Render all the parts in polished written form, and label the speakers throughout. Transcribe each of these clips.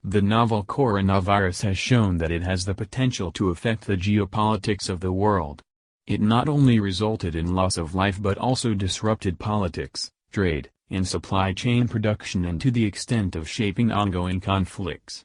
Speaker 1: The novel coronavirus has shown that it has the potential to affect the geopolitics of the world. It not only resulted in loss of life but also disrupted politics, trade, and supply chain production, and to the extent of shaping ongoing conflicts.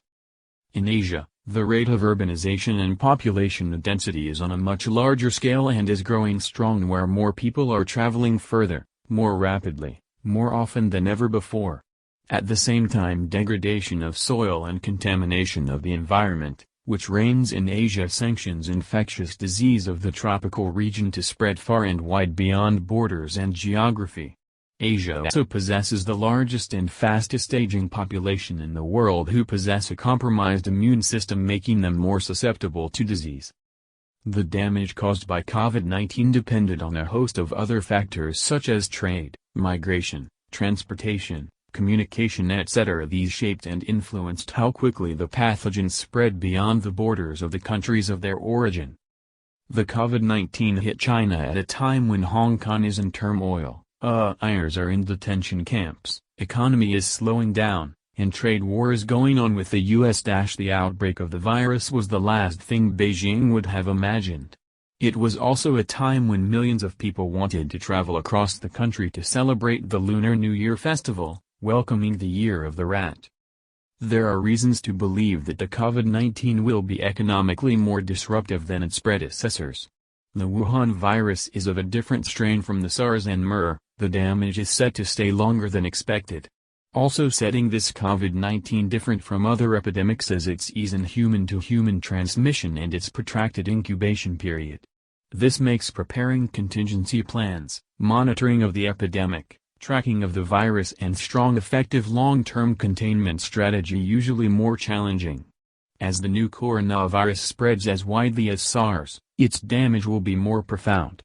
Speaker 1: In Asia, the rate of urbanization and population density is on a much larger scale and is growing strong, where more people are traveling further, more rapidly, more often than ever before. At the same time, degradation of soil and contamination of the environment, which reigns in Asia, sanctions infectious disease of the tropical region to spread far and wide beyond borders and geography. Asia also possesses the largest and fastest aging population in the world, who possess a compromised immune system, making them more susceptible to disease. The damage caused by COVID-19 depended on a host of other factors such as trade, migration, transportation, communication, etc. These shaped and influenced how quickly the pathogens spread beyond the borders of the countries of their origin. The COVID-19 hit China at a time when Hong Kong is in turmoil. Uyghurs are in detention camps, economy is slowing down, and trade war is going on with the US. The outbreak of the virus was the last thing Beijing would have imagined. It was also a time when millions of people wanted to travel across the country to celebrate the Lunar New Year festival, welcoming the Year of the Rat. There are reasons to believe that the COVID-19 will be economically more disruptive than its predecessors. The Wuhan virus is of a different strain from the SARS and MERS. The damage is set to stay longer than expected. Also setting this COVID-19 different from other epidemics is its ease in human-to-human transmission and its protracted incubation period. This makes preparing contingency plans, monitoring of the epidemic, tracking of the virus and strong effective long-term containment strategy usually more challenging. As the new coronavirus spreads as widely as SARS, its damage will be more profound.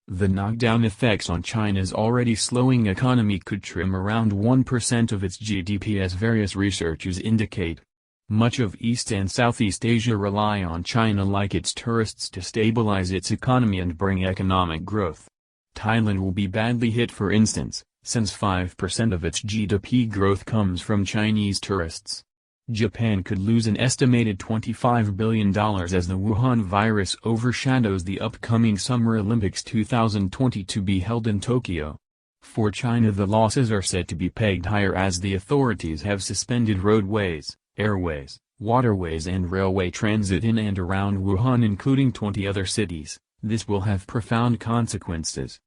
Speaker 1: The knockdown effects on China's already slowing economy could trim around 1% of its GDP, as various researchers indicate. Much of East and Southeast Asia rely on China like its tourists to stabilize its economy and bring economic growth. Thailand will be badly hit, for instance, since 5% of its GDP growth comes from Chinese tourists. Japan could lose an estimated $25 billion as the Wuhan virus overshadows the upcoming Summer Olympics 2020 to be held in Tokyo. For China, the losses are said to be pegged higher as the authorities have suspended roadways, airways, waterways and railway transit in and around Wuhan, including 20 other cities. This will have profound consequences.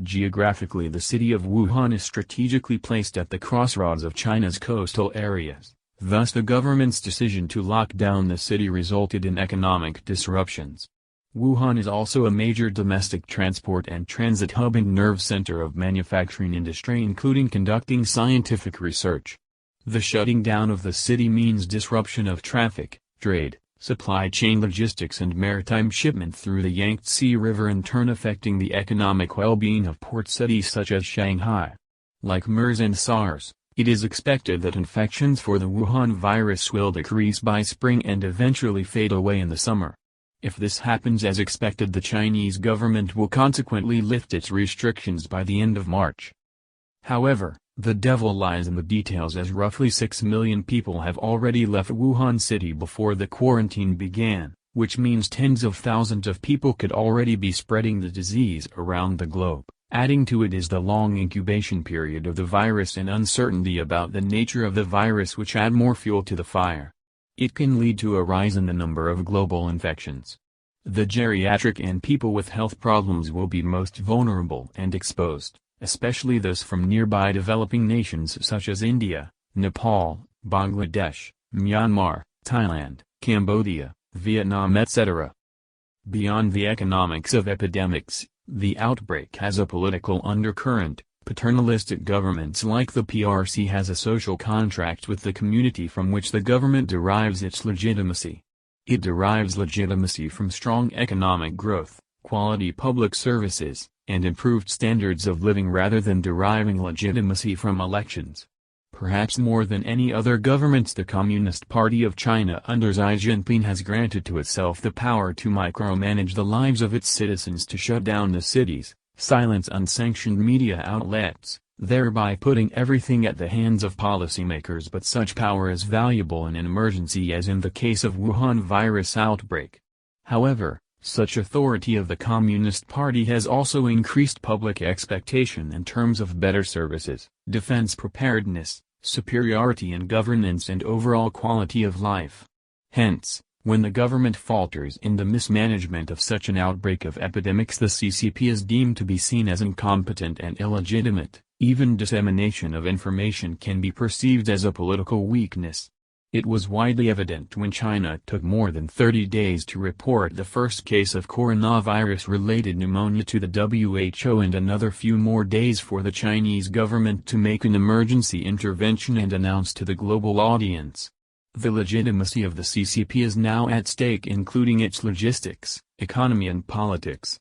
Speaker 1: Geographically, the city of Wuhan is strategically placed at the crossroads of China's coastal areas. Thus the government's decision to lock down the city resulted in economic disruptions. Wuhan is also a major domestic transport and transit hub and nerve center of manufacturing industry, including conducting scientific research. The shutting down of the city means disruption of traffic, trade, supply chain logistics and maritime shipment through the Yangtze River, in turn affecting the economic well-being of port cities such as Shanghai. Like MERS and SARS, it is expected that infections for the Wuhan virus will decrease by spring and eventually fade away in the summer. If this happens as expected, the Chinese government will consequently lift its restrictions by the end of March. However, the devil lies in the details, as roughly 6 million people have already left Wuhan city before the quarantine began, which means tens of thousands of people could already be spreading the disease around the globe. Adding to it is the long incubation period of the virus and uncertainty about the nature of the virus, which add more fuel to the fire. It can lead to a rise in the number of global infections. The geriatric and people with health problems will be most vulnerable and exposed, especially those from nearby developing nations such as India, Nepal, Bangladesh, Myanmar, Thailand, Cambodia, Vietnam, etc. Beyond the economics of epidemics, the outbreak has a political undercurrent. Paternalistic governments like the PRC has a social contract with the community from which the government derives its legitimacy. It derives legitimacy from strong economic growth, quality public services, and improved standards of living rather than deriving legitimacy from elections. Perhaps more than any other governments, the Communist Party of China under Xi Jinping has granted to itself the power to micromanage the lives of its citizens, to shut down the cities, silence unsanctioned media outlets, thereby putting everything at the hands of policymakers. But such power is valuable in an emergency, as in the case of Wuhan virus outbreak. However, such authority of the Communist Party has also increased public expectation in terms of better services, defense preparedness, superiority in governance and overall quality of life. Hence, when the government falters in the mismanagement of such an outbreak of epidemics, the CCP is deemed to be seen as incompetent and illegitimate. Even dissemination of information can be perceived as a political weakness. It was widely evident when China took more than 30 days to report the first case of coronavirus-related pneumonia to the WHO and another few more days for the Chinese government to make an emergency intervention and announce to the global audience. The legitimacy of the CCP is now at stake, including its logistics, economy and politics.